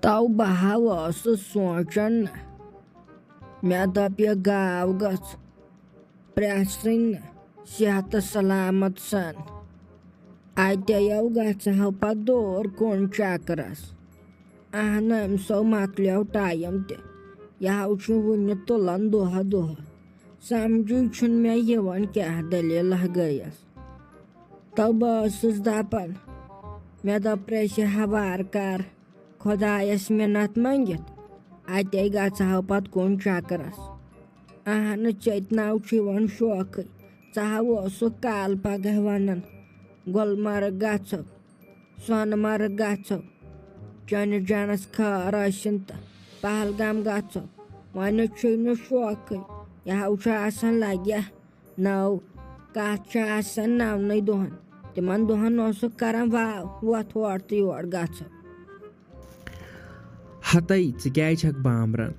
तव बहाव सोचन मे दप यह गाँव गछ प्रेसन सेहत सलामत सन अतव गो पे दूर कुन चक्रस अहन अमसो मकलो टाइम यह वन तुलान दुह दुह समझी मे यवान क्या दलील गयस तो बस दपान मे दप प्रेसे हवार कर खुदायस मिन्नत मंगित अते गो पत कुन चक्रस अहन चतनाव शौक वो काल पगह वन गुलमर्ग गो सोनमर्ग गो चन जनस खर तो पहलगाम गो वन शौक यह लगे नौ कत नवन दुहन तिमन दुहन कर वोत और तो योर गो हतई क्या बामरन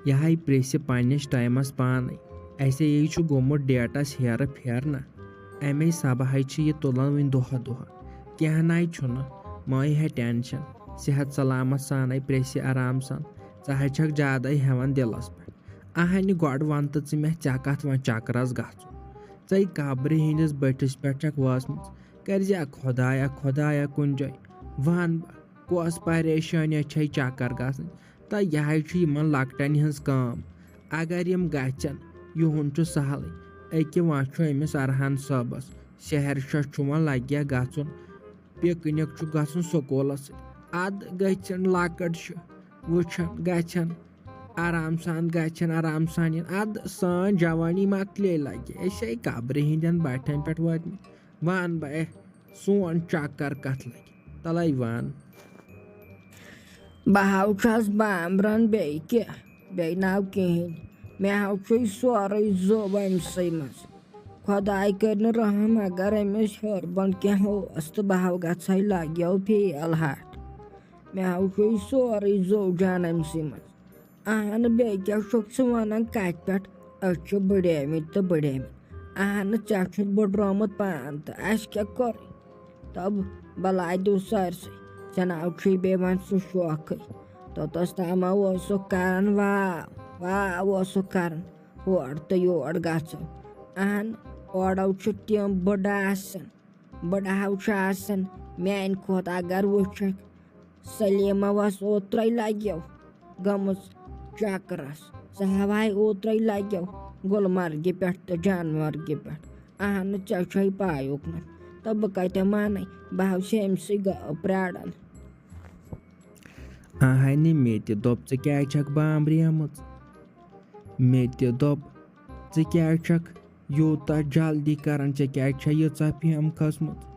यह प्रेस पन्नस टाइमस पान ऐसे ये गोमुत डेटस हेर फेरना अमे सब यह तुलान वन दुह दुह क्या नाई मई है टेंशन सेहत सलामत सान प्रेस आराम सान छक ज्यादा हेवान दिलस पे अहन गोड वन तो मे कत वो चक्रस गई कब्र हंदिस बटिस पे वसम कर खुदाया खुदाया कुन जाय वन कस परेशानी छे चक्कर गसन तो यह लकटन हज काम अगर यम गचन युन सहल अके वो अमिस अरहान सबस शहर वो लगे गन पिकनिक गन स्कूलस अद गन लकट वुचन गन आराम सान अद सान जवानी मकले लगे ऐसे कब्र हंदन बटन पे वात वन बह सोन चक्कर कत लगे तले वन बह बामरन बे नाव कहें मे सोरे जोब अमस मज खुदाय कर रहम अगर अमिस हर बन क्या तो बह गई लगो फेल हट मे सोरे जो जान अमस मज अहन बे क्या वन कत पे बढ़ेमित तो बढ़ेमित अहन चे बढ़ोमुत पान तो अस क्या कर तब बलाय दो सरसे चनाव बे वन सह शौक तोतस तम कर वाह कर और तो योर गो अहन ओडो तम बड़ा मान खुद अगर वुक सलीमा ओत्र लगो गम चक्रस सह ओत्र लगो गुलमर्ग पे तो जानमर्ग पे अहन चे पायुक न तो बह कत मान बह अमस प्राड़न अहन मे दोप क्या बामरेम मे दोप क्या यूत जल्दी करान क्या यीचा फेम खसमुत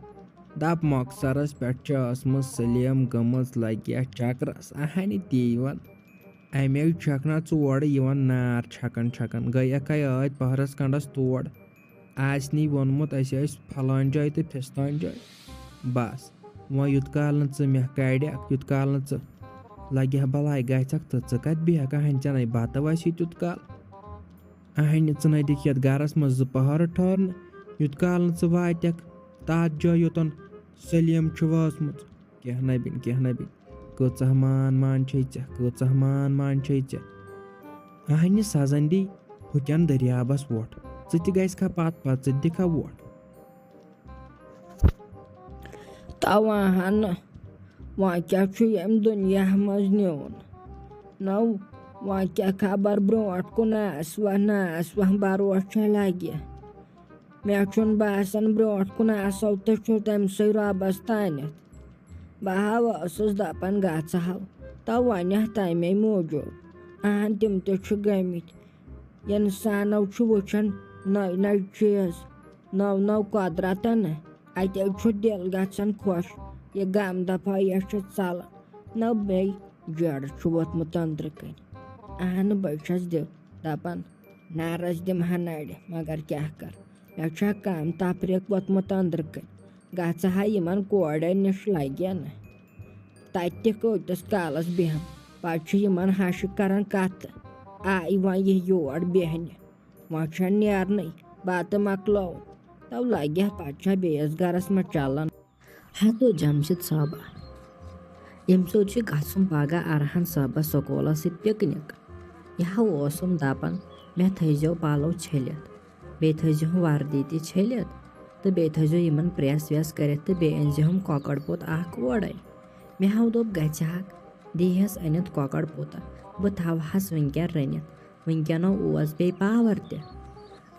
दप मकसरस पे सलीम गम लगे चक्रस अहन ती वन अमे छकना चोड़ नार छकन गई आयत पहरस कंडस तोड़ आसनी वोनमुत फलान जाय तो फिस्तान जाय बस वो युत काल मे कड़क युत काल लगे बलाय गक तो कत बेहक अहन चन बत वस युत काल अहन नदिक ये गरस मज पहर ठहरन युत काल वातक तथ जाय योतन सलीम वसमुत कह नबिन कह मान छे अहन सजन दी हुकन दरियाबस वोट गखा पत दिखा वोट तो अहन वह क्या यम दुनिया मज नुन नौ वह क्या खबर ब्रोट कुन वह भरोस लगे मे बासान ब्रोट कुन आसो तो तमस रबस तान बह दपान गो तो वन तमे मूजूब अहन तम गमित इंसानो वुचान नई चीज नौ कुदरतन अतो दिल गन खुश यह गम दफा यह चलान न बे जड़ वोतमुत अंदर कन अहन बस दपान नारस दिमह नड़ मगर क्या कर मे कम तफरीक वोतमुत अंदर कन गहा इन कोड़न नश लगे न तत कतिस कालस बेहन पे हश कर कत आई वो यह योर बेहन वो नेरन बत मकलो तो लगे पे बेस गरस मे चलान हतो जमशेद साहबा ییٚمہِ سۭتۍ چھُ گژھُن پگہہ ارہن صٲبس سکوٗلس سۭتۍ پِکنِک. یہِ ہا اوسُم دپان مےٚ تھٲیزیو پلو چھٔلِتھ، بیٚیہِ تھٲیزِہوم وردی تہِ چھٔلِتھ تہٕ بیٚیہِ تھٲیزیو یِمن پریس ویس کٔرِتھ تہٕ بیٚیہِ أنزِہوم کۄکر پوٗت اکھ اورے. مےٚ ہاو دوٚپ گژھِ دیٖہس أنِتھ کۄکر پوٗتہ، بہٕ تھاوہس وُنکٮ۪ن رٔنِتھ. وُنکٮ۪نو اوس بیٚیہِ پاور تہِ.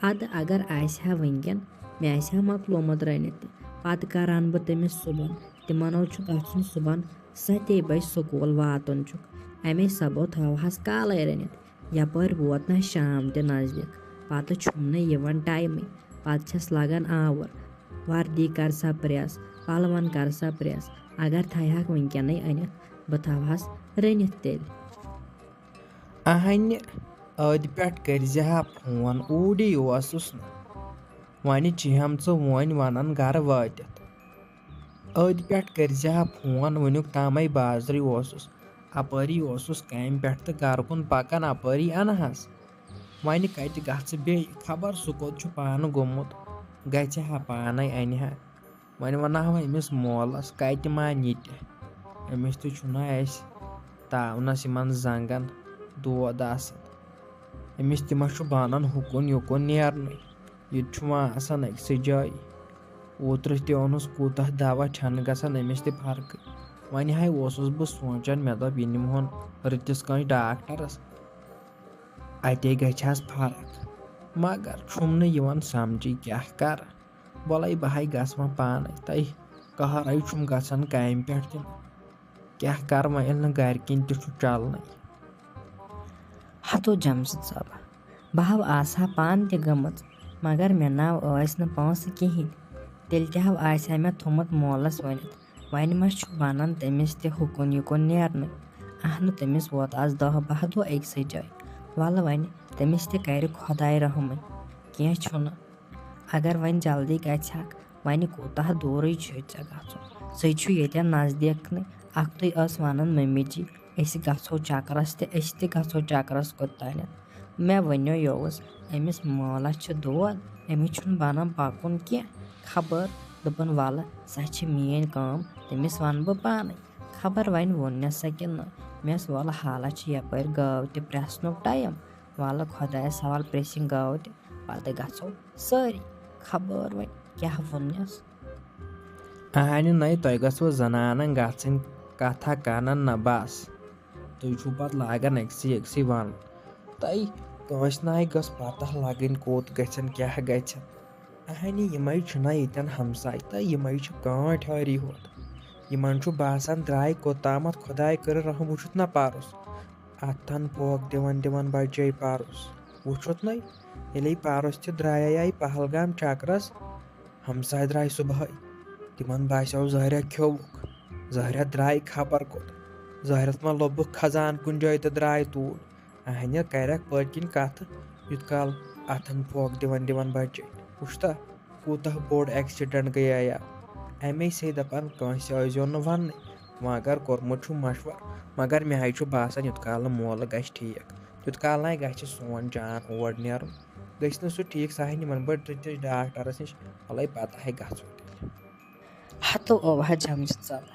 ادٕ اگر آسہِ ہا وُنکٮ۪ن مےٚ آسہِ ہا مۄکلومُت رٔنِتھ تہِ. پتہٕ کر انہٕ بہٕ تٔمِس صبحن. تِمنو چھُ گژھُن صبحن 7 بجہِ سکوٗل واتُن چھُکھ. امے سببو تھاوہس کالے رٔنِتھ. یپٲرۍ ووت نہ شام تہِ نزدیٖک، پتہٕ چھُم نہٕ یِوان ٹایمٕے. پتہٕ چھس لگان آوُر. وردی کر سا پریس، پلون کر سا پریس. اگر تھایہکھ وُنکٮ۪نٕے أنِتھ بہٕ تھاوہس رٔنِتھ تیٚلہِ. اہنہِ ٲدِ پٮ۪ٹھ کٔرزِ ہا فون، اوٗری اوسُس نہٕ. وۄنہِ چھِہم ژٕ وۄنۍ ونان گرٕ وٲتِتھ. ٲدِ پٮ۪ٹھ کٔرزِ ہا فون، وُنیُک تامے بازرٕے اوسُس. اپٲری اوسُس کامہِ پٮ۪ٹھ تہٕ گرٕ کُن پکان اپٲری انہس. وۄنۍ کتہِ گژھٕ بیٚیہِ، خبر سُہ کوٚت چھُ پانہٕ گوٚمُت. گژھِ ہا پانے انہِ ہا. وۄنۍ ونہو أمِس مولس، کتہِ مان یہِ تہِ. أمِس تہِ چھُنہ اسہِ تاونس یِمن زنگن دود آسان. أمِس تہِ ما چھُ بنان ہُکُن یُکُن نیرنُے. یہِ تہِ چھُ وۄنۍ آسان أکسٕے جایہِ. اوترٕ تہِ اوٚنُس کوٗتاہ دوا، چھنہٕ گژھان أمِس تہِ فرقٕے. وۄنۍ ہاے اوسُس بہٕ سونٛچان، مےٚ دوٚپ یہِ نِمہون رٕتِس کٲنٛسہِ ڈاکٹرس، اتے گژھٮ۪س فرق. مگر چھُم نہٕ یِوان سمجھٕے کیٛاہ کرٕ. وَلَے بہٕ ہاے گژھٕ وۄنۍ پانے. تَے قہرے چھُم گژھان کامہِ پٮ۪ٹھ تہِ. کیٛاہ کرٕ وۄنۍ ییٚلہِ نہٕ گرِکِنۍ تہِ چھُ چلنٕے. ہتو جمشید صٲبہ، بہٕ ہاو آسہٕ ہا پانہٕ تہِ گٔمٕژ، مگر مےٚ ناو ٲسۍ نہٕ پونٛسہٕ کِہینۍ. تیٚلہِ تہِ ہاو آسہِ ہا مےٚ تھوٚمُت مولس ؤنِتھ. وۄنۍ ما چھُ بنان تٔمِس تہِ ہُکُن یُکُن نیرنُے. اہنُ تٔمِس ووت آز 10-12 دۄہ أکسٕے جایہِ. وَلہٕ وۄنۍ تٔمِس تہِ کرِ خۄداے رحمٕے. کینٛہہ چھُنہٕ. اگر وۄنۍ جلدی گژھکھ، وۄنۍ کوٗتاہ دوٗرٕے چھُے ژےٚ گژھُن. سُے چھُ ییٚتٮ۪ن نزدیٖکنٕے. اکھتُے ٲس ونان ممی جی أسۍ گژھو چکرس تہِ. أسۍ تہِ گژھو چکرس کوٚتانٮ۪تھ. مےٚ ؤنیو یوٗس أمِس مولس چھُ دود، أمِس چھُنہٕ بنان پکُن کینٛہہ. خبر دوٚپُن وَلہٕ سۄ چھِ میٲنۍ کٲم، تٔمِس ونہٕ بہٕ پانے. خبر وۄنۍ ووٚننس سا کِنہٕ نہٕ. مےٚ ٲس وَلہٕ حالہ چھِ یپٲرۍ گٲو تہِ پرٛٮ۪سنُک ٹایم. وَلہٕ خۄدایس حوال پرٛٮ۪سِنۍ گٲو تہِ، پتہٕ گژھو سٲری. خبر وۄنۍ کیٛاہ ووٚننس. اہنہِ نَے تۄہہِ گٔژھوٕ زنانن گژھٕنۍ کتھا کنن نہ بس. تُہۍ چھُو پتہٕ لاگان أکسٕے ونُن. تَے کٲنٛسہِ ناے گٔژھ پتہ لگٕنۍ کوٚت گژھن کیٛاہ گژھن. اہنہِ یِمے چھِنہ ییٚتٮ۪ن ہمساے تہٕ یِمے چھِ کٲنٛٹھۍ ٹھٲری ہوت. یِمن چھُ باسان درٛاے کوٚتامتھ خۄداے کٔرِن رحم. وٕچھُتھ نہ پرُس اتھن پوک دِوان بچے پرُس. وٕچھُتھ نَے ییٚلے پرُس تہِ درٛایے پہلگام چکرس. ہمساے درٛاے صبحٲے. تِمن باسیو زہریا کھیوٚوُکھ. زہریا درٛاے خبر کوٚت. زہرِیس ما لوٚبُکھ خزان کُنہِ جایہِ تہٕ درٛاے توٗرۍ. اہنہِ کرٮ۪کھ پٔتۍ کِنۍ کتھٕ یُت کال اتھن پوک دِوان بچے. وٕچھتا کوٗتاہ بوٚڑ ایکسِڈنٹ گٔیاو. امے سے دپان کٲنٛسہِ ٲسۍزیو نہٕ وننٕے. وۄنۍ اگر کوٚرمُت چھُ مشور، مگر مےٚ حظ چھُ باسان یُت کال نہٕ مولہٕ گژھِ ٹھیٖک، تیُت کال نَے گژھِ سون جان اور نیرُن. گژھِ نہٕ سُہ ٹھیٖک سُہ ہاے نِمن بہٕ رٕتِس ڈاکٹرس نِش. وَلَے پتہٕ ہاے گژھو تیٚلہِ. ہتو اوٚوا جمشید صٲبہ،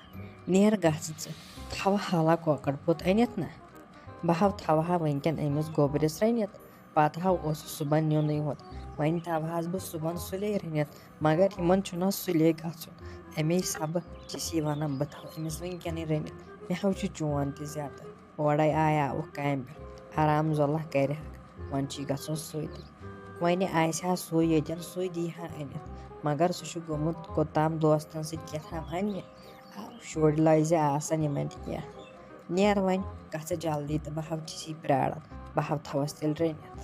نیر گژھ ژٕ. تھاوٕ حالا کۄکر پوٗت أنِتھ نہ. بہٕ ہاو تھاوہا وُنکٮ۪ن أمِس گوٚبرِس رٔنِتھ. پتہٕ ہاو اوسُس صبحن نِنُے ہوت. وۄنۍ تھاوہس بہٕ صبحن سُلے رٔنِتھ. مگر یِمن چھُنہ سُلے گژھُن. اَمے سبہٕ چھِس یہِ ونان بہٕ تھاو أمِس وُنکٮ۪نٕے رٔنِتھ. مےٚ حظ چھُ چون تہِ زیادٕ. اورے آیاوُکھ کامہِ پٮ۪ٹھ، آرام ظۄلہ کرِہکھ. وۄنۍ چھُے گژھُن سۭتی. وۄنۍ آسہِ ہا سُے ییٚتٮ۪ن سُے دی ہا أنِتھ. مگر سُہ چھُ گوٚمُت کوٚتام دوستن سۭتۍ کیٛاہتام اننہِ. شُرۍ لٲجزِ آسان یِمن تہِ کینٛہہ. نیر وۄنۍ گژھِ جلدی تہٕ بہٕ حظ چھِسی پیاران. بہٕ حظ تھاوس تیٚلہِ رٔنِتھ.